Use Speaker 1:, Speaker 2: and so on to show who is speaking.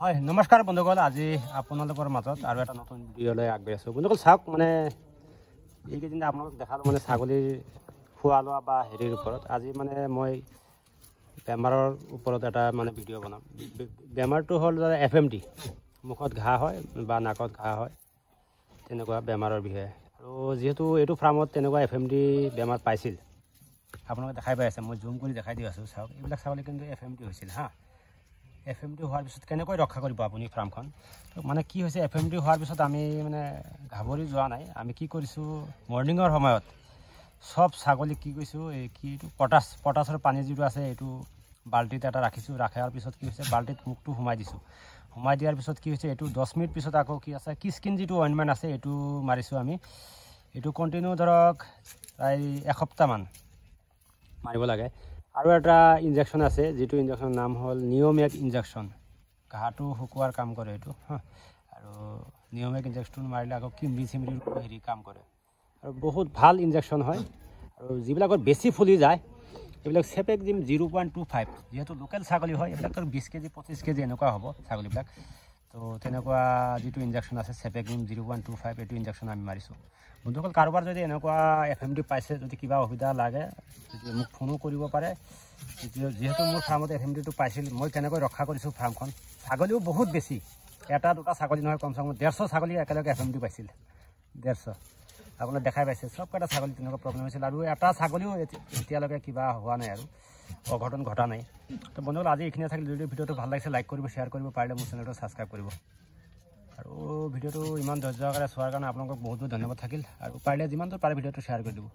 Speaker 1: হয় নমস্কাৰ বন্ধুসকল, আজি আপোনালোকৰ মাজত আৰু এটা নতুন ভিডিঅ'লৈ আগবাঢ়ি আছোঁ। বন্ধুসকল চাওক, মানে এইকেইদিন আপোনালোক দেখালোঁ মানে ছাগলীৰ খোৱা লোৱা বা হেৰিৰ ওপৰত। আজি মানে মই বেমাৰৰ ওপৰত এটা মানে ভিডিঅ' বনাম। বেমাৰটো হ'ল FMD, মুখত ঘাঁ হয় বা নাকত ঘাঁ হয়, তেনেকুৱা বেমাৰৰ বিষয়ে। আৰু যিহেতু এইটো ফাৰ্মত তেনেকুৱা FMD বেমাৰ পাইছিল, আপোনালোকে দেখাই পাই আছে, মই জুম কৰি দেখাই দি আছোঁ। চাওক, এইবিলাক ছাগলী কিন্তু FMD হৈছিল হা। FMD হোৱাৰ পিছত কেনেকৈ ৰক্ষা কৰিব আপুনি ফাৰ্মখন? মানে কি হৈছে, FMD হোৱাৰ পিছত আমি মানে ঘাবৰি যোৱা নাই। আমি কি কৰিছোঁ, মৰ্ণিঙৰ সময়ত চব ছাগলী কি কৰিছোঁ, এই কি এইটো পটাছৰ পানী যিটো আছে এইটো বাল্টিত এটা ৰাখিছোঁ। ৰখাৰ পিছত কি হৈছে, বাল্টিত মুখটো সোমাই দিছোঁ। সোমাই দিয়াৰ পিছত কি হৈছে, এইটো 10 মিনিট পিছত আকৌ কি আছে, কিস্কিন যিটো অইনমেণ্ট আছে এইটো মাৰিছোঁ আমি। এইটো কণ্টিনিউ ধৰক প্ৰায় এসপ্তাহমান মাৰিব লাগে। আৰু এটা ইনজেকশ্যন আছে, যিটো ইনজেকশ্যনৰ নাম হ'ল নিয়মেক ইনজেকশ্যন। ঘাঁটো শুকোৱাৰ কাম কৰে এইটো হা। আৰু নিয়মেক ইনজেকশ্যন মাৰিলে আকৌ কিমৰি চিমৰিৰ হেৰি কাম কৰে। আৰু বহুত ভাল ইনজেকশ্যন হয়। আৰু যিবিলাকৰ বেছি ফুলি যায় এইবিলাক চেপেকজিম 0.25, যিহেতু লোকেল ছাগলী হয়, এইবিলাকৰ 20 কেজি 25 কেজি এনেকুৱা হ'ব ছাগলীবিলাক। তো তেনেকুৱা যিটো ইনজেকশ্যন আছে চেপেকজিম 0.25, এইটো ইনজেকশ্যন আমি মাৰিছোঁ। বন্ধুসকল, কাৰোবাৰ যদি এনেকুৱা FMD পাইছে, যদি কিবা অসুবিধা লাগে মোক ফোনো কৰিব পাৰে। যিহেতু মোৰ ফাৰ্মত FMDটো পাইছিল, মই কেনেকৈ ৰক্ষা কৰিছোঁ ফাৰ্মখন। ছাগলীও বহুত বেছি, এটা দুটা ছাগলী নহয়, কমচে কম 150 ছাগলী একেলগে FMD পাইছিল। 150 আপোনাক দেখাই পাইছে, চবকেইটা ছাগলী তেনেকুৱা প্ৰব্লেম হৈছিল। আৰু এটা ছাগলীও এতিয়ালৈকে কিবা হোৱা নাই আৰু অঘটন ঘটা নাই। তো বন্ধুসকল, আজি এইখিনিয়ে থাকিল। যদি ভিডিঅ'টো ভাল লাগিছে লাইক কৰিব, শ্বেয়াৰ কৰিব, পাৰিলে মোৰ চেনেলটো ছাবস্ক্ৰাইব কৰিব। আৰু ভিডিঅ'টো ইমান ধৈৰ্য সহকাৰে চোৱাৰ কাৰণে আপোনালোকক বহুত বহুত ধন্যবাদ থাকিল। আৰু পাৰিলে যিমান দূৰ পাৰে ভিডিঅ'টো শ্বেয়াৰ কৰি দিব।